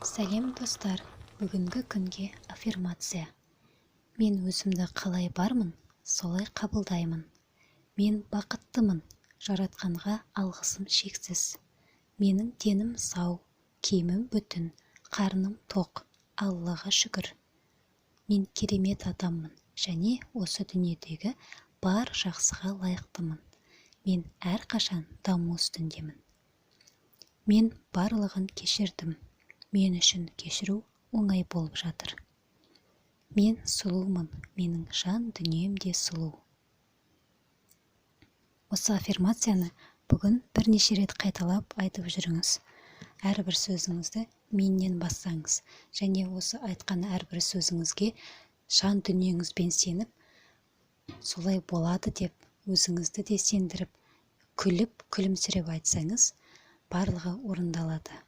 Сәлем достар, бүгінгі күнге аффирмация. Мен өзімді қалай бармын, солай қабылдаймын. Мен бақыттымын, жаратқанға алғысым шексіз. Менің денім сау, киімім бүтін, қарным тоқ, Аллаға шүкір. Мен керемет адаммын және осы дүниедегі бар жақсыға лайықтымын. Мен әрқашан даму үстіндемін. Мен барлығын кешірдім. Мен үшін кешіру оңай болып жатыр. Мен сұлумын, менің жан дүнием де сұлу. Осы аффирмацияны бүгін бірнеше рет қайталап айтып жүріңіз. Әрбір сөзіңізді меннен бастаңыз және осы айтқан әрбір сөзіңізге жан дүниеңізбен сеніп, солай болады деп өзіңізді де сендіріп, күліп, күлімсіреп айтсаңыз, барлығы орындалады.